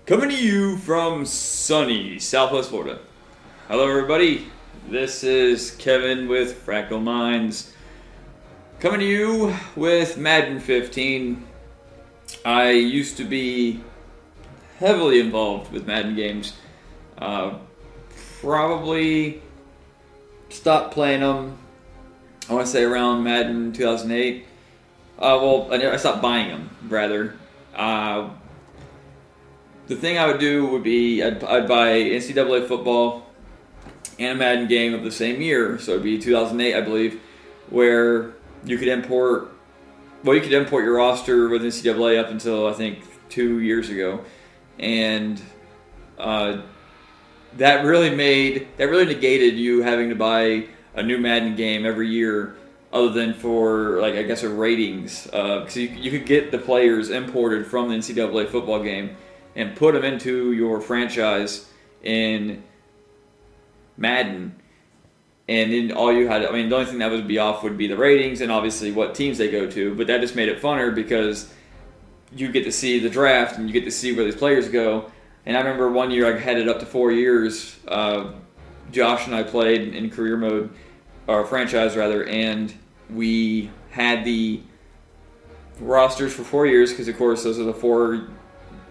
Coming to you from sunny Southwest Florida. Hello everybody, this is Kevin with Fractal Minds. Coming to you with Madden 15. I used to be heavily involved with Madden games. Probably stopped playing them, I want to say around Madden 2008. I stopped buying them, rather. The thing I would do would be I'd buy NCAA football and a Madden game of the same year, so it'd be 2008, I believe, where you could import your roster with NCAA up until I think 2 years ago, and that really negated you having to buy a new Madden game every year, other than for like I guess a ratings, because you could get the players imported from the NCAA football game and put them into your franchise in Madden. And then the only thing that would be off would be the ratings and obviously what teams they go to. But that just made it funner because you get to see the draft and you get to see where these players go. And I remember one year I had it up to 4 years. Josh and I played in career mode, or franchise rather, and we had the rosters for 4 years because, of course, those are the four.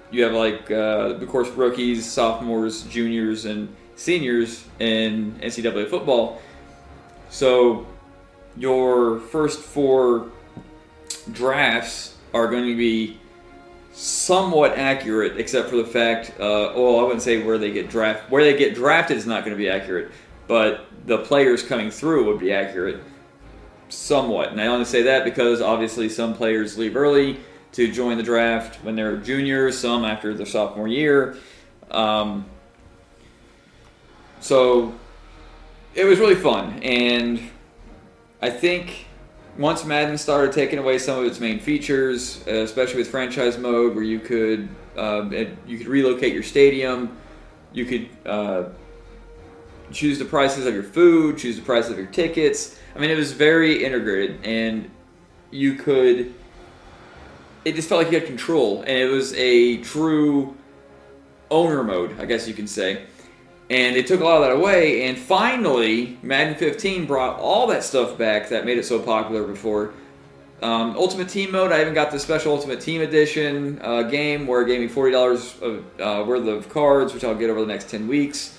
You have of course, rookies, sophomores, juniors, and seniors in NCAA football. So your first four drafts are going to be somewhat accurate, except for the fact, I wouldn't say where they get drafted. Where they get drafted is not going to be accurate, but the players coming through would be accurate somewhat. And I only say that because obviously some players leave early to join the draft when they're juniors, some after their sophomore year. So it was really fun, and I think once Madden started taking away some of its main features, especially with franchise mode, where you could relocate your stadium, you could choose the prices of your food, choose the prices of your tickets. I mean, it was very integrated, and it just felt like you had control, and it was a true owner mode, I guess you can say. And it took a lot of that away, and finally, Madden 15 brought all that stuff back that made it so popular before. Ultimate Team mode, I even got the special Ultimate Team Edition game where it gave me $40 worth of cards, which I'll get over the next 10 weeks.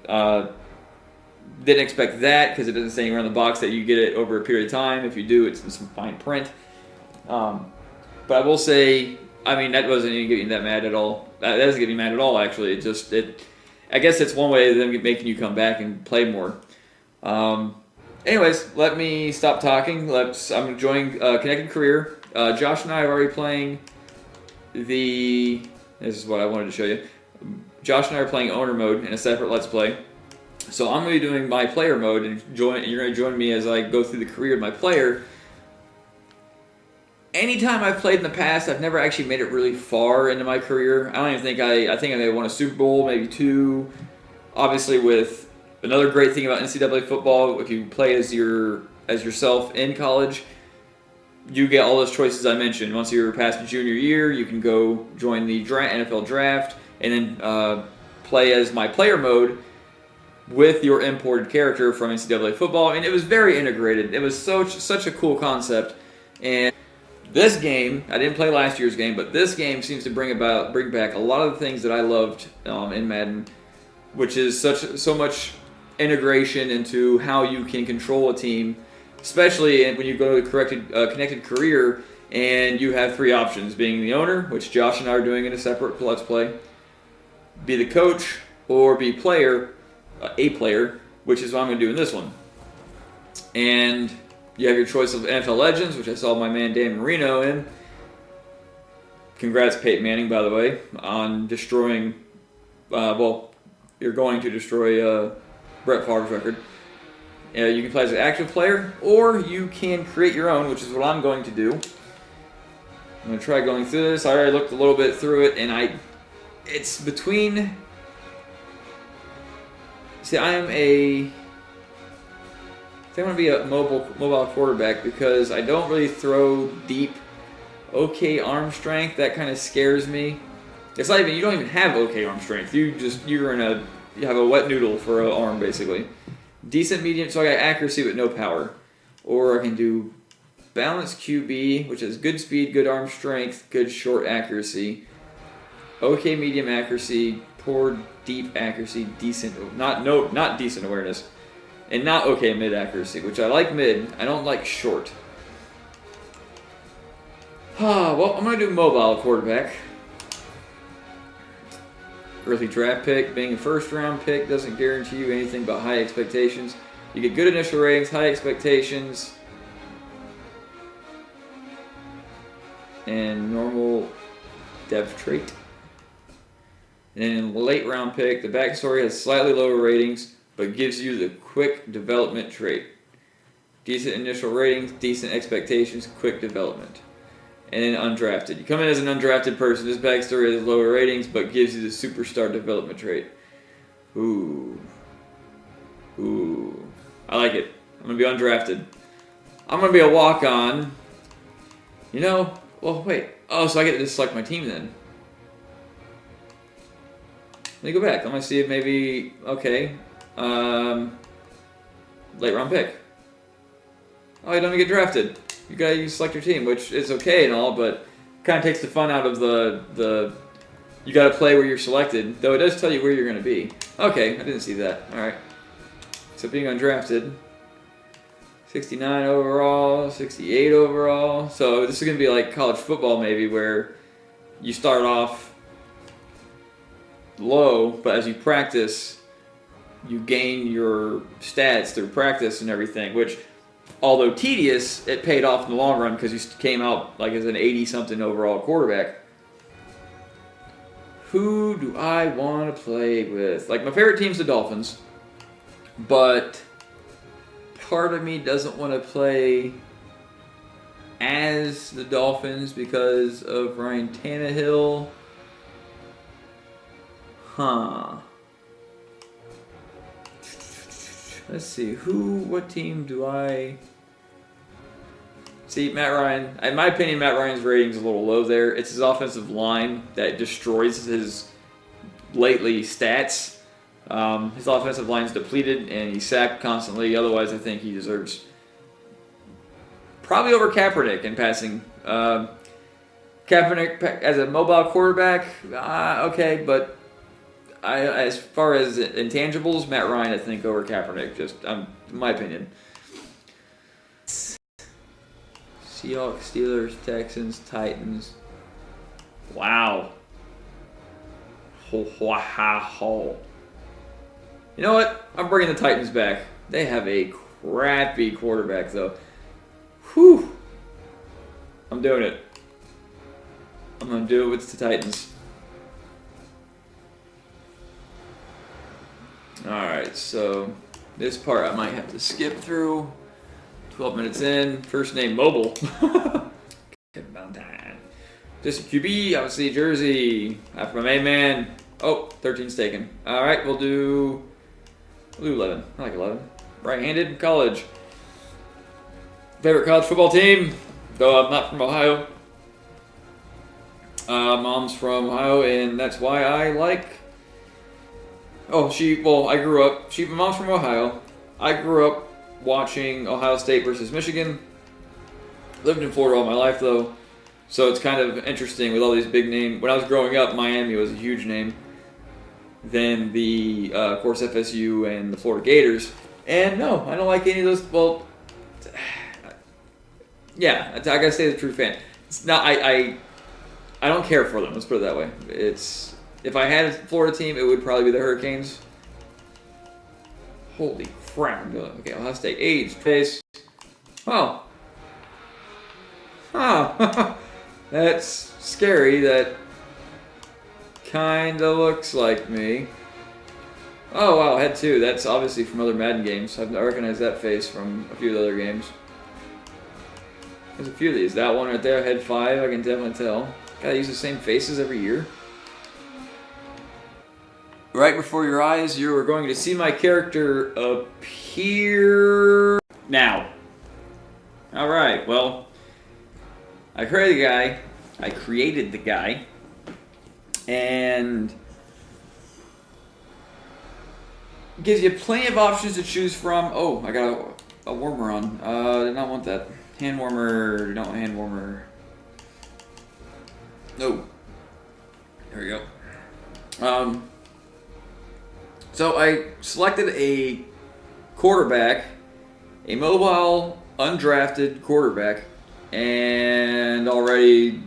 Didn't expect that because it doesn't say anywhere in the box that you get it over a period of time. If you do, it's in some fine print. But I will say, that wasn't even getting that mad at all. That doesn't get me mad at all, actually. I guess it's one way of them making you come back and play more. Anyways, let me stop talking. I'm enjoying Connected Career. Josh and I are already playing this is what I wanted to show you. Josh and I are playing Owner Mode in a separate Let's Play. So I'm going to be doing my player mode, and you're going to join me as I go through the career of my player. Anytime I've played in the past, I've never actually made it really far into my career. I don't even think I think I may have won a Super Bowl, maybe two. Obviously, with another great thing about NCAA football, if you play as yourself in college, you get all those choices I mentioned. Once you're past your junior year, you can go join the NFL draft and then play as my player mode with your imported character from NCAA football. And it was very integrated. It was such a cool concept. And this game, I didn't play last year's game, but this game seems to bring back a lot of the things that I loved in Madden, which is so much integration into how you can control a team, especially when you go to Connected Career, and you have three options: being the owner, which Josh and I are doing in a separate Let's Play, be the coach, or be a player, which is what I'm going to do in this one. And you have your choice of NFL Legends, which I saw my man Dan Marino in. Congrats, Peyton Manning, by the way, on destroying. You're going to destroy Brett Favre's record. You can play as an active player, or you can create your own, which is what I'm going to do. I'm going to try going through this. I already looked a little bit through it, and it's between. See, I think I'm going to be a mobile quarterback because I don't really throw deep. Okay, arm strength, that kind of scares me. It's not even, you don't even have okay arm strength. You have a wet noodle for an arm, basically. Decent medium, so I got accuracy but no power. Or I can do balanced QB, which has good speed, good arm strength, good short accuracy. Okay medium accuracy, poor deep accuracy, not decent awareness. And not okay mid accuracy, which I like mid. I don't like short. Well, I'm going to do mobile quarterback. Early draft pick. Being a first round pick doesn't guarantee you anything but high expectations. You get good initial ratings, high expectations, and normal depth trait. And then late round pick, the backstory has slightly lower ratings, but gives you the quick development trait. Decent initial ratings, decent expectations, quick development. And then undrafted. You come in as an undrafted person. This backstory has lower ratings, but gives you the superstar development trait. Ooh. I like it. I'm going to be undrafted. I'm going to be a walk-on. Well, wait. Oh, so I get to just select my team then. Let me go back. I'm going to see if maybe, okay. Late round pick. Oh, you don't even get drafted. You gotta select your team, which is okay and all, but kind of takes the fun out of the you gotta play where you're selected, though it does tell you where you're gonna be. Okay, I didn't see that. Alright. So being undrafted. 69 overall, 68 overall. So this is gonna be like college football maybe, where you start off low, but as you practice, you gain your stats through practice and everything, which, although tedious, it paid off in the long run because you came out like as an 80-something overall quarterback. Who do I want to play with? Like, my favorite team's the Dolphins, but part of me doesn't want to play as the Dolphins because of Ryan Tannehill. Let's see, what team do I... See, Matt Ryan, in my opinion, Matt Ryan's rating's a little low there. It's his offensive line that destroys his lately stats. His offensive line's depleted, and he's sacked constantly. Otherwise, I think he deserves probably over Kaepernick in passing. Kaepernick as a mobile quarterback, okay, but as far as intangibles, Matt Ryan, I think, over Kaepernick, just in my opinion. Seahawks, Steelers, Texans, Titans. Wow. Ho. You know what? I'm bringing the Titans back. They have a crappy quarterback, though. Whew. I'm doing it. I'm going to do it with the Titans. Alright, so this part I might have to skip through. 12 minutes in. First name Mobile. Kevin Valentine. Just QB, obviously jersey. After my main man. Oh, 13's taken. Alright, we'll do 11. I like 11. Right-handed, college. Favorite college football team? Though I'm not from Ohio. Mom's from Ohio, and that's why I like... I grew up... my mom's from Ohio. I grew up watching Ohio State versus Michigan. Lived in Florida all my life, though. So it's kind of interesting with all these big names. When I was growing up, Miami was a huge name. Then of course, FSU and the Florida Gators. And no, I don't like any of those. Well, yeah, I gotta stay the true fan. It's not. I don't care for them. Let's put it that way. If I had a Florida team, it would probably be the Hurricanes. Holy crap! Okay, Ohio State age face. Oh. That's scary. That kind of looks like me. Oh wow, head 2. That's obviously from other Madden games. I recognize that face from a few of the other games. There's a few of these. That one right there, head 5, I can definitely tell. Gotta use the same faces every year. Right before your eyes, you are going to see my character appear now. Alright, well, I created the guy. and gives you plenty of options to choose from. Oh, I got a warmer on. Did not want that. Hand warmer. Don't want hand warmer. No. There we go. So I selected a quarterback, a mobile, undrafted quarterback, and already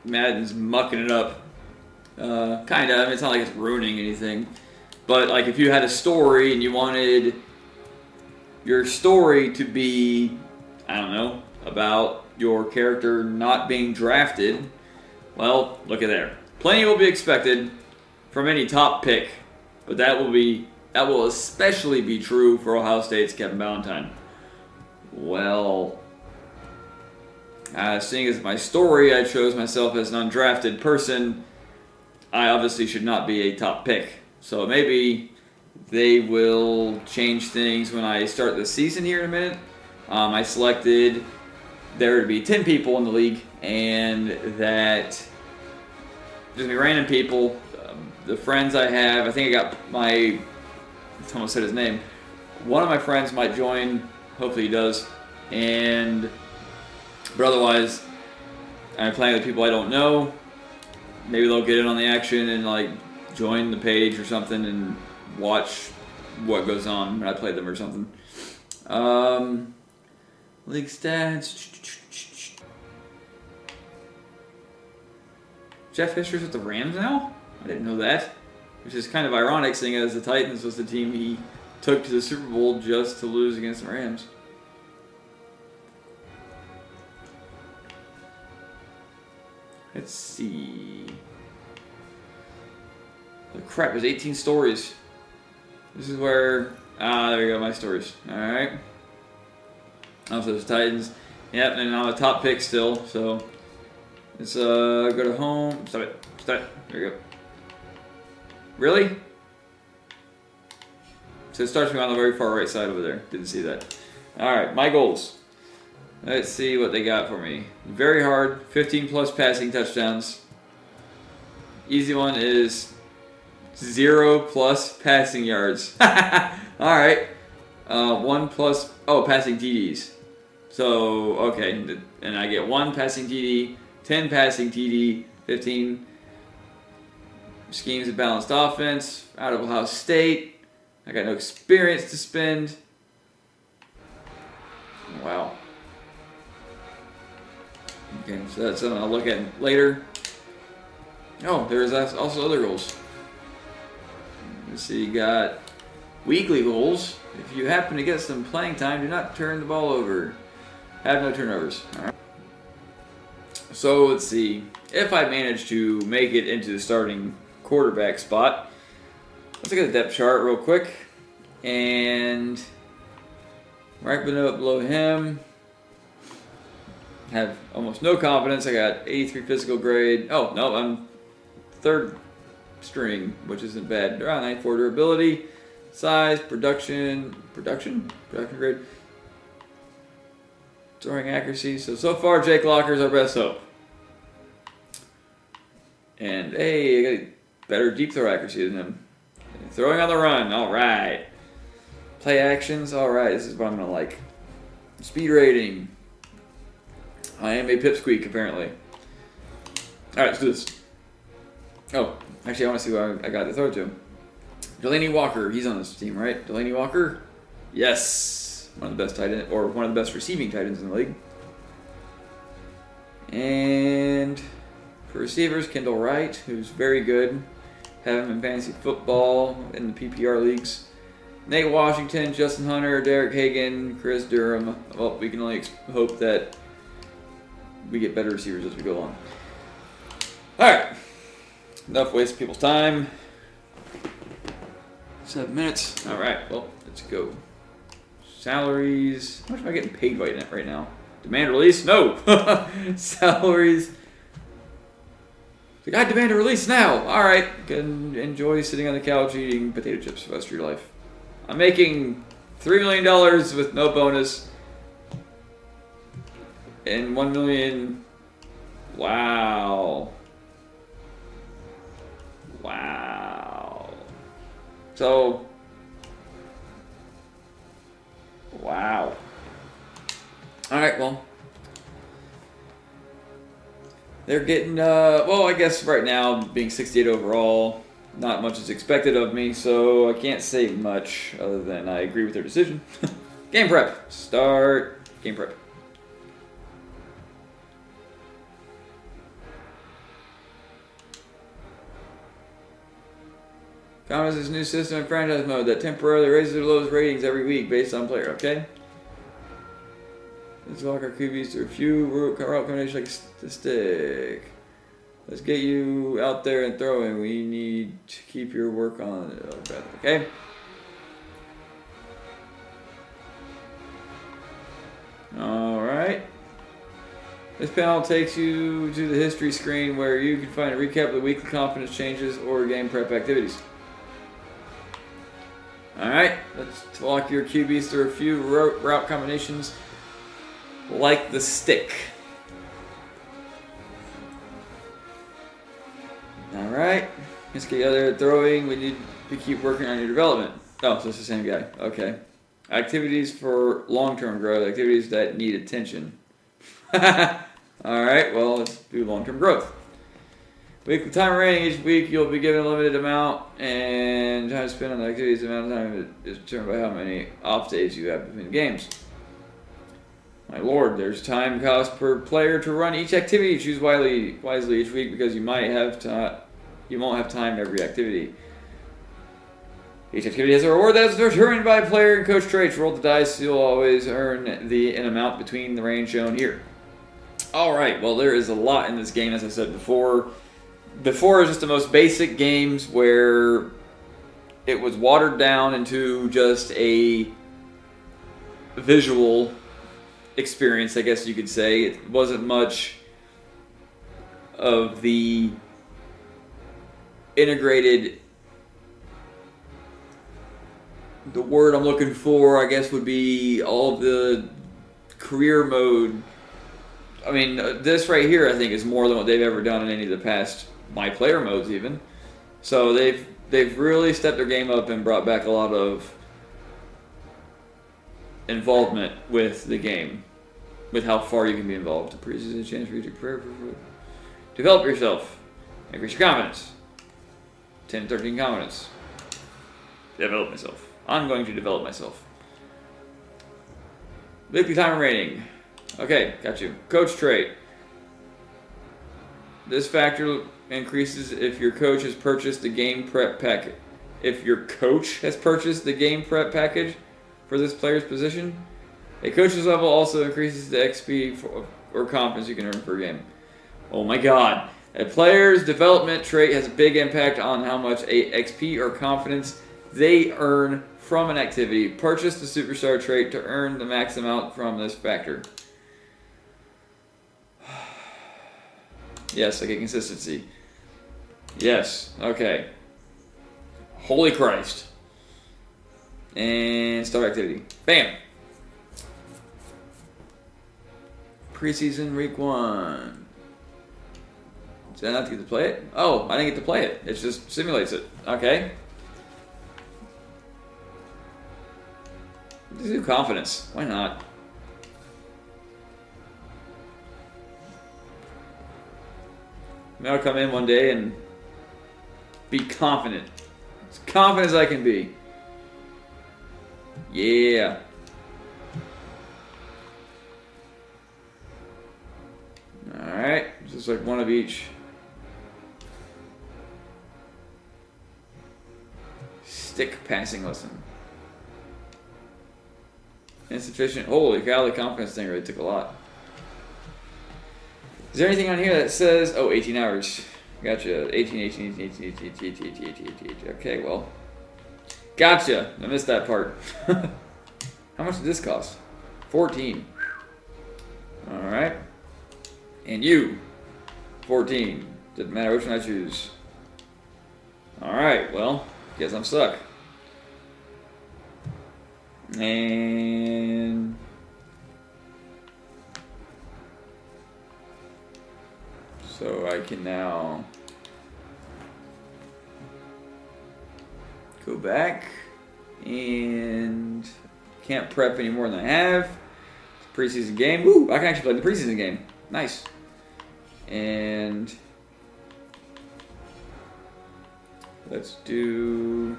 Madden's mucking it up. Kind of. I mean, it's not like it's ruining anything. But like if you had a story and you wanted your story to be, I don't know, about your character not being drafted, well, look at there. Plenty will be expected from any top pick, but that will especially be true for Ohio State's Kevin Valentine. Well, seeing as my story, I chose myself as an undrafted person, I obviously should not be a top pick. So maybe they will change things when I start the season here in a minute. I selected there to be 10 people in the league, and that there's going to be random people. The friends I have, I think I got I almost said his name. One of my friends might join, hopefully he does, but otherwise, I'm playing with people I don't know. Maybe they'll get in on the action and like join the page or something and watch what goes on when I play them or something. League stats. Jeff Fisher's with the Rams now? I didn't know that. Which is kind of ironic, seeing as the Titans was the team he took to the Super Bowl just to lose against the Rams. Let's see. Oh, crap, there's 18 stories. This is where... there you go, my stories. Alright. Also, there's Titans. Yep, and I'm a top pick still, so... Let's go to home. Stop it. Stop it. There you go. Really? So it starts me on the very far right side over there. Didn't see that. Alright, my goals. Let's see what they got for me. Very hard. 15 plus passing touchdowns. Easy one is 0 plus passing yards. Alright. 1 plus... Oh, passing TDs. So, okay. And I get 1 passing TD, 10 passing TD, 15 schemes of balanced offense, out of Ohio State. I got no experience to spend. Wow. Okay, so that's something I'll look at later. Oh, there's also other goals. Let's see, you got weekly goals. If you happen to get some playing time, do not turn the ball over. Have no turnovers. All right. So let's see. If I manage to make it into the starting quarterback spot, let's look at the depth chart real quick. And right below him, have almost no confidence. I got 83 physical grade. Oh, no, I'm third string, which isn't bad. Around 94 durability, size, production grade, throwing accuracy. So far, Jake Locker's our best hope. And hey, I got better deep throw accuracy than him. Throwing on the run, all right. Play actions, all right. This is what I'm gonna like. Speed rating. I am a pipsqueak, apparently. All right, let's do this. Oh, actually, I want to see who I got to throw to. Delaney Walker, he's on this team, right? Delaney Walker? Yes. One of the best tight ends, or one of the best receiving tight ends in the league. And for receivers, Kendall Wright, who's very good. Have him in fantasy football in the PPR leagues. Nate Washington, Justin Hunter, Derek Hagan, Chris Durham. Well, we can only hope that we get better receivers as we go along. All right. Enough wasting people's time. 7 minutes. All right. Well, let's go. Salaries. How much am I getting paid right now? Demand release? No. Salaries. The guy demand a release now. All right. Can enjoy sitting on the couch eating potato chips for the rest of your life. I'm making $3 million with no bonus. And $1 million. Wow. Wow. So, wow. Alright, well. They're getting, well, I guess right now, being 68 overall, not much is expected of me, so I can't say much other than I agree with their decision. Game prep. Start game prep. Comments this new system in franchise mode that temporarily raises or lowers ratings every week based on player, okay? Let's walk our QBs through a few route combinations like the stick. Let's get you out there and throwing. We need to keep your work on it. Okay? Alright. This panel takes you to the history screen where you can find a recap of the weekly confidence changes or game prep activities. Alright, let's walk your QBs through a few route combinations like the stick. Alright, let's get you out there throwing. We need to keep working on your development. Oh, so it's the same guy. Okay. Activities for long-term growth, activities that need attention. Alright, well, let's do long-term growth. Weekly time rating. Each week you'll be given a limited amount, and time spent on the activities, the amount of time is determined by how many off days you have between games. My lord, there's time cost per player to run each activity. Choose wisely each week because you won't have time every activity. Each activity has a reward that is determined by player and coach traits. Roll the dice, you'll always earn an amount between the range shown here. Alright, well there is a lot in this game, as I said before. Before, it was just the most basic games where it was watered down into just a visual experience, I guess you could say. It wasn't much of the integrated... The word I'm looking for, I guess, would be all of the career mode. I mean, this right here, I think, is more than what they've ever done in any of the past My Player modes, even. So they've really stepped their game up and brought back a lot of involvement with the game, with how far you can be involved. The priest is a chance for you to develop yourself, increase your confidence. 10 to 13 confidence. Develop myself. I'm going to develop myself. Weekly time rating. Okay, got you. Coach trait. This factor increases if your coach has purchased the game prep package. If your coach has purchased the game prep package for this player's position, a coach's level also increases the XP or confidence you can earn per game. Oh my god. A player's development trait has a big impact on how much XP or confidence they earn from an activity. Purchase the superstar trait to earn the max amount from this factor. Yes, I get consistency. Yes, okay. Holy Christ. And start activity. Bam! Preseason week 1. Did I not get to play it? Oh, I didn't get to play it. It just simulates it. Okay. Let's do confidence. Why not? Maybe I'll come in one day and be confident. As confident as I can be. Yeah. Alright. Just like one of each. Stick passing lesson. Insufficient. Holy cow, the confidence thing really took a lot. Is there anything on here that says... Oh, 18 hours. Gotcha. 18. Okay, well. Gotcha. I missed that part. How much did this cost? 14. Alright. And you. 14. Doesn't matter which one I choose. Alright, well. Guess I'm stuck. And... So I can now Go back. And can't prep any more than I have. Preseason game. Woo! I can actually play the preseason game. Nice. And let's do.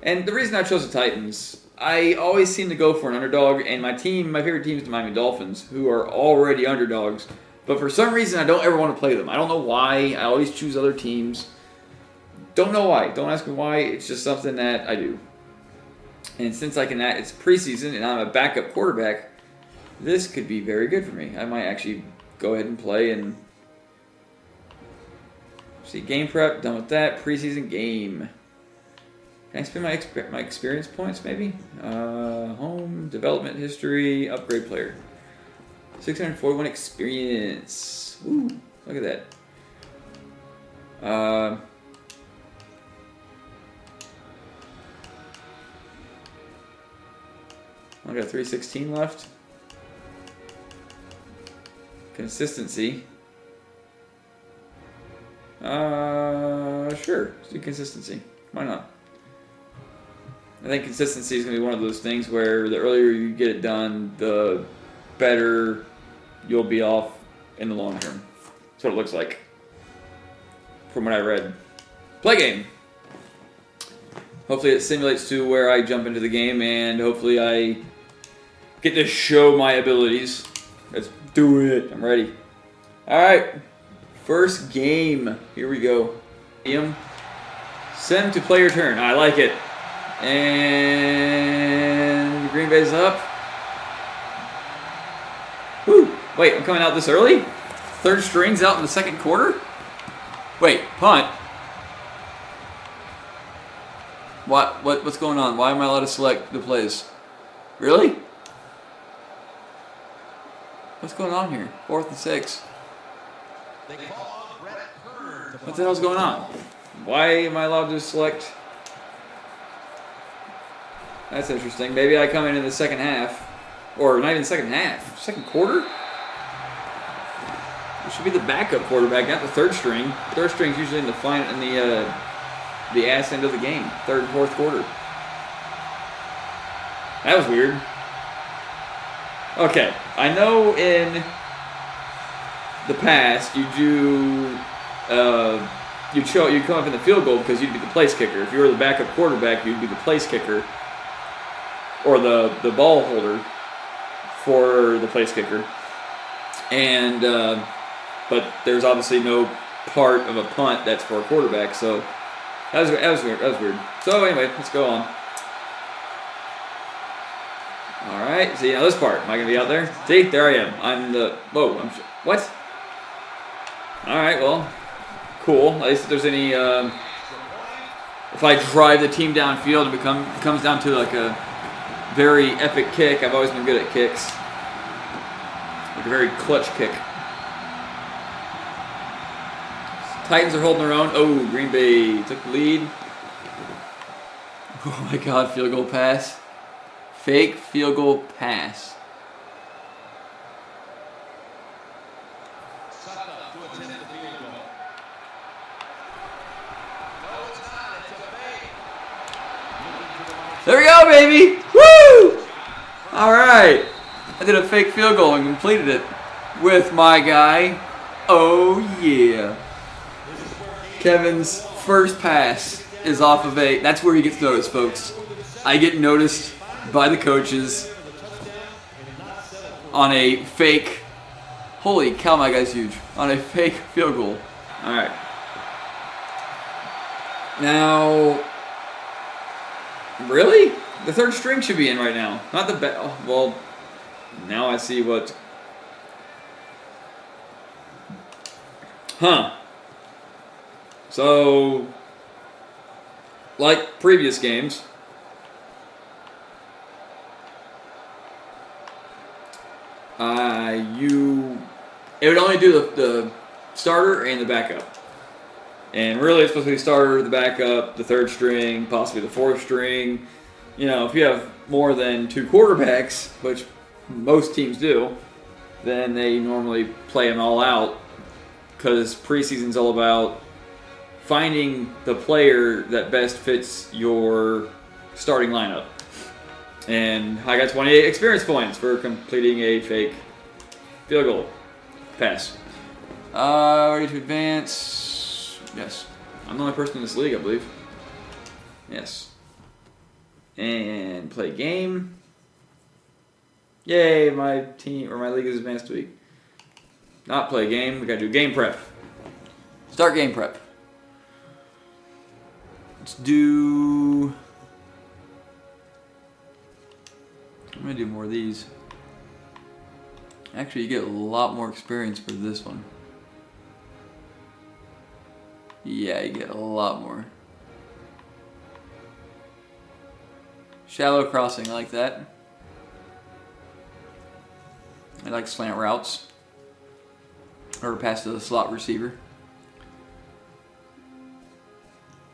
And the reason I chose the Titans, I always seem to go for an underdog, and my favorite team is the Miami Dolphins, who are already underdogs. But for some reason, I don't ever want to play them. I don't know why. I always choose other teams. Don't know why. Don't ask me why. It's just something that I do. And since it's preseason and I'm a backup quarterback, this could be very good for me. I might actually go ahead and play and see game prep. Done with that. Preseason game. Can I spend my experience points maybe? Home, development history, upgrade player. 641 experience. Woo! Look at that. I got 316 left. Consistency. Sure. Let's do consistency. Why not? I think consistency is going to be one of those things where the earlier you get it done, the better you'll be off in the long term. That's what it looks like from what I read. Play game. Hopefully it simulates to where I jump into the game and hopefully I get to show my abilities. Let's do it. I'm ready. Alright. First game. Here we go. Send to player turn. I like it. And Green Bay's up. Woo. Wait, I'm coming out this early? Third string's out in the second quarter? Wait, punt. What's going on? Why am I allowed to select the plays? Really? What's going on here? 4th and 6. What the hell's going on? Why am I allowed to select? That's interesting. Maybe I come in the second half. Or not even the second half. Second quarter? It should be the backup quarterback, not the third string. Third string's usually in the ass end of the game. Third and fourth quarter. That was weird. Okay, I know in the past you do you come up in the field goal because you'd be the place kicker. If you were the backup quarterback, you'd be the place kicker or the ball holder for the place kicker. And but there's obviously no part of a punt that's for a quarterback, so that was weird. So anyway, let's go on. All right, see now this part. Am I gonna be out there? See, there I am. What? All right, well, cool. At least if there's any, if I drive the team downfield, it comes down to like a very epic kick. I've always been good at kicks, like a very clutch kick. Titans are holding their own. Oh, Green Bay took the lead. Oh my God, field goal pass. Fake field goal pass. There we go, baby! Woo! All right. I did a fake field goal and completed it with my guy. Oh, yeah. Kevin's first pass is off of a... That's where he gets noticed, folks. I get noticed by the coaches on a fake... Holy cow, my guy's huge. On a fake field goal. All right. Now... Really? The third string should be in right now. Not the well, now I see what... Huh. So, like previous games, it would only do the starter and the backup. And really it's supposed to be the starter, the backup, the third string, possibly the fourth string. You know, if you have more than two quarterbacks, which most teams do, then they normally play them all out because preseason's all about finding the player that best fits your starting lineup. And I got 28 experience points for completing a fake field goal. Pass. Ready to advance. Yes. I'm the only person in this league, I believe. Yes. And play game. Yay, my team or my league is advanced week. Not play game, we gotta do game prep. Start game prep. Let's do... I'm gonna do more of these. Actually, you get a lot more experience for this one. Yeah, you get a lot more. Shallow crossing, I like that. I like slant routes. Or pass to the slot receiver.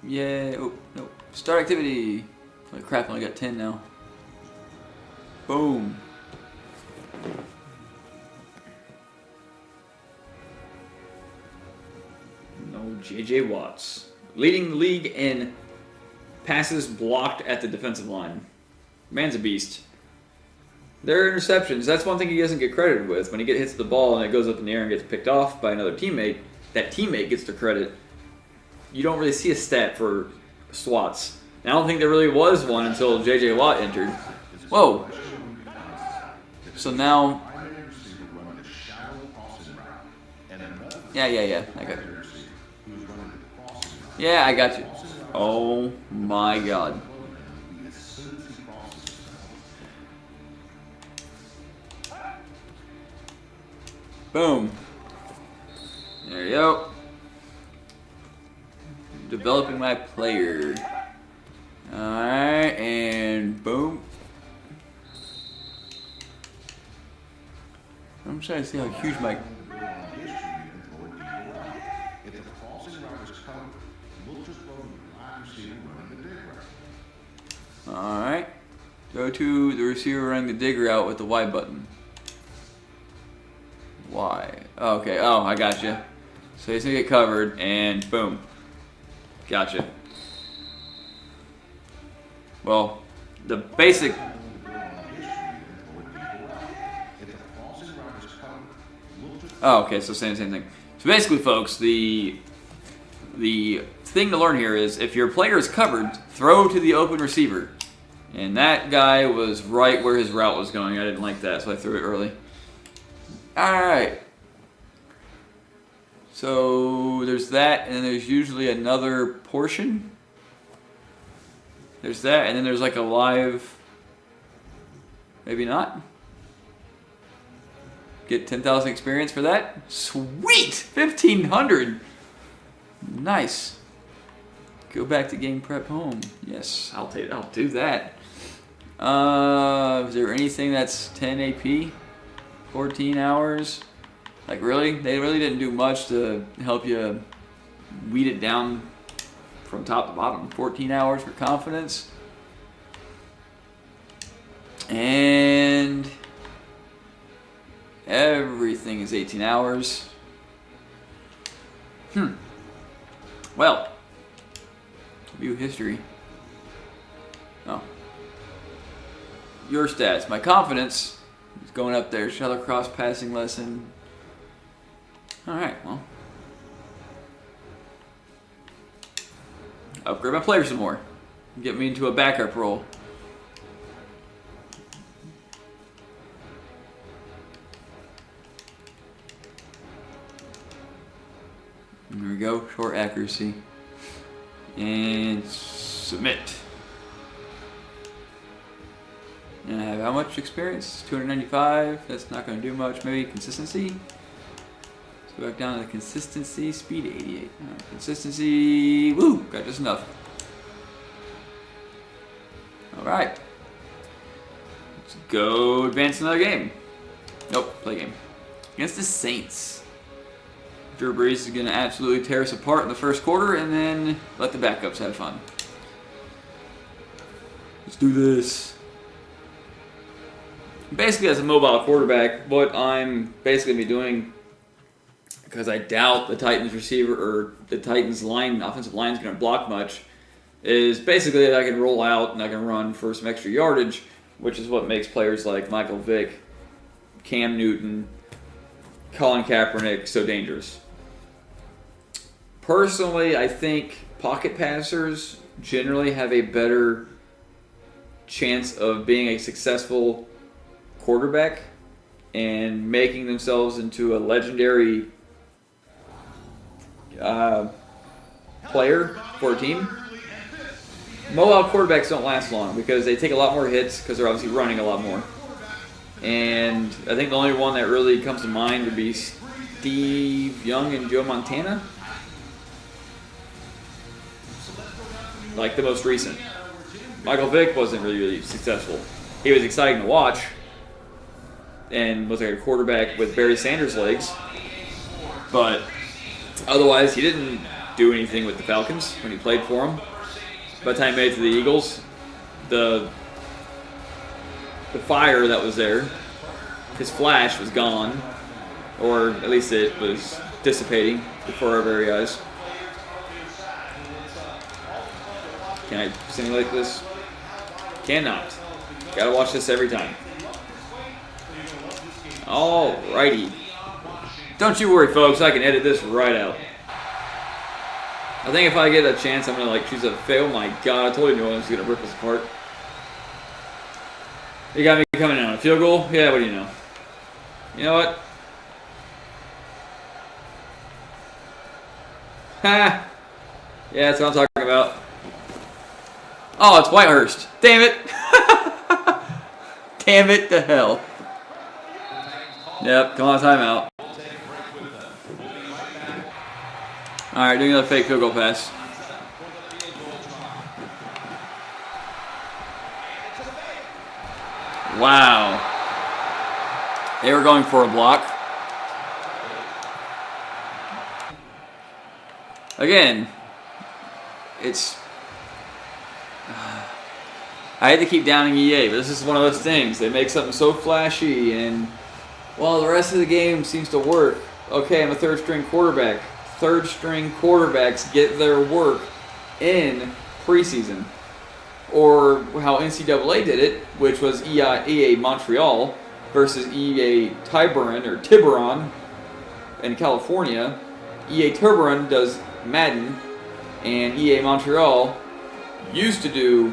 Yeah, oh, no. Start activity. Holy crap, I only got 10 now. Boom. No J.J. Watts. Leading the league in passes blocked at the defensive line. Man's a beast. Their interceptions, that's one thing he doesn't get credited with. When he hits the ball and it goes up in the air and gets picked off by another teammate, that teammate gets the credit. You don't really see a stat for swats. And I don't think there really was one until J.J. Watt entered. Whoa. So now... Yeah. Okay. Yeah, I got you. Oh my god. Boom. There you go. Developing my player. Alright, and boom. I'm trying to see how huge my... Alright. Go to the receiver running the dig route with the Y button. Y. Oh, okay. Oh, I gotcha. So he's gonna get covered, and boom. Gotcha. Well, the basic... Oh, okay, so same thing. So basically, folks, the thing to learn here is if your player is covered, throw to the open receiver. And that guy was right where his route was going. I didn't like that, so I threw it early. Alright. So there's that, and then there's usually another portion. There's that, and then there's like a live... Maybe not. Get 10,000 experience for that. Sweet! 1,500! Nice. Go back to game prep home. Yes, I'll do that. Is there anything that's 10 AP? 14 hours? Like really? They really didn't do much to help you weed it down from top to bottom. 14 hours for confidence. And everything is 18 hours. Well, view history. Oh. Your stats. My confidence is going up there. Shallow cross passing lesson. Alright, well. Upgrade my player some more. Get me into a backup role. There we go. Short accuracy. And submit. And I have how much experience? 295. That's not going to do much. Maybe consistency. Let's go back down to consistency. Speed 88. Right, consistency. Woo! Got just enough. Alright. Let's go advance another game. Nope. Play game. Against the Saints. Drew Brees is going to absolutely tear us apart in the first quarter and then let the backups have fun. Let's do this. Basically, as a mobile quarterback, what I'm basically going to be doing, because I doubt the Titans receiver or the Titans offensive line is going to block much, is basically that I can roll out and I can run for some extra yardage, which is what makes players like Michael Vick, Cam Newton, Colin Kaepernick so dangerous. Personally, I think pocket passers generally have a better chance of being a successful quarterback and making themselves into a legendary player for a team. Mobile quarterbacks don't last long because they take a lot more hits because they're obviously running a lot more. And I think the only one that really comes to mind would be Steve Young and Joe Montana. Like the most recent. Michael Vick wasn't really successful. He was exciting to watch and was like a quarterback with Barry Sanders legs. But otherwise, he didn't do anything with the Falcons when he played for them. By the time he made it to the Eagles, the fire that was there, his flash was gone, or at least it was dissipating before our very eyes. Can I simulate this? Cannot. Gotta watch this every time. Alrighty. Don't you worry, folks. I can edit this right out. I think if I get a chance, I'm gonna choose a fail. My God, I totally knew I was gonna rip us apart. You got me coming in on a field goal? Yeah, what do you know? You know what? Ha! Yeah, that's what I'm talking about. Oh, it's Whitehurst. Damn it. Damn it to hell. Yep, come on, timeout. Alright, doing another fake field goal pass. Wow. They were going for a block. Again, it's... I hate to keep downing EA, but this is one of those things. They make something so flashy, and, well, the rest of the game seems to work. Okay, I'm a third-string quarterback. Third-string quarterbacks get their work in preseason. Or how NCAA did it, which was EA Montreal versus EA Tiburon in California. EA Tiburon does Madden, and EA Montreal used to do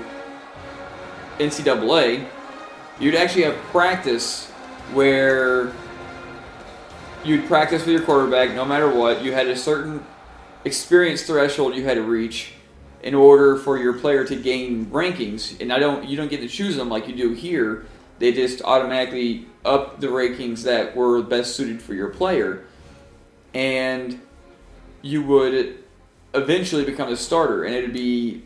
NCAA. You'd actually have practice where you'd practice with your quarterback no matter what. You had a certain experience threshold you had to reach in order for your player to gain rankings. And you don't get to choose them like you do here. They just automatically up the rankings that were best suited for your player. And you would eventually become a starter, and it'd be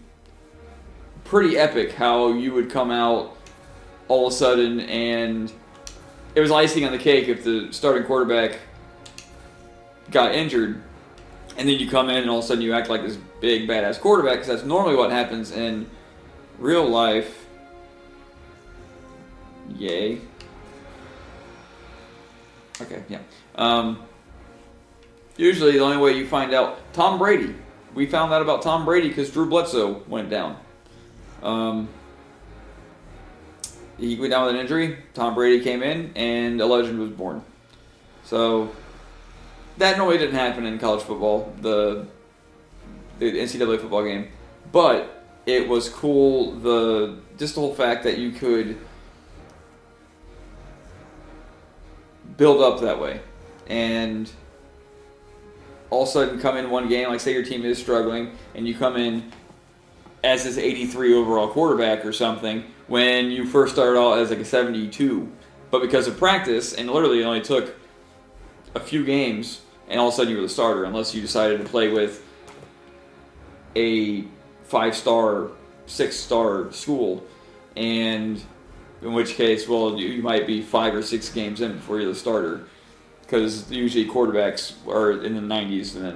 pretty epic how you would come out all of a sudden, and it was icing on the cake if the starting quarterback got injured, and then you come in and all of a sudden you act like this big badass quarterback, because that's normally what happens in real life. Yay. Okay, yeah. Usually the only way you find out... Tom Brady. We found out about Tom Brady because Drew Bledsoe went down. He went down with an injury. Tom Brady came in, and a legend was born. So that normally didn't happen in college football, the NCAA football game. But it was cool, just the whole fact that you could build up that way. And all of a sudden come in one game, like say your team is struggling, and you come in as this 83 overall quarterback or something when you first started out as like a 72. But because of practice, and literally it only took a few games, and all of a sudden you were the starter, unless you decided to play with a 5-star, 6-star school, and in which case, well, you might be 5 or 6 games in before you're the starter, because usually quarterbacks are in the 90s and then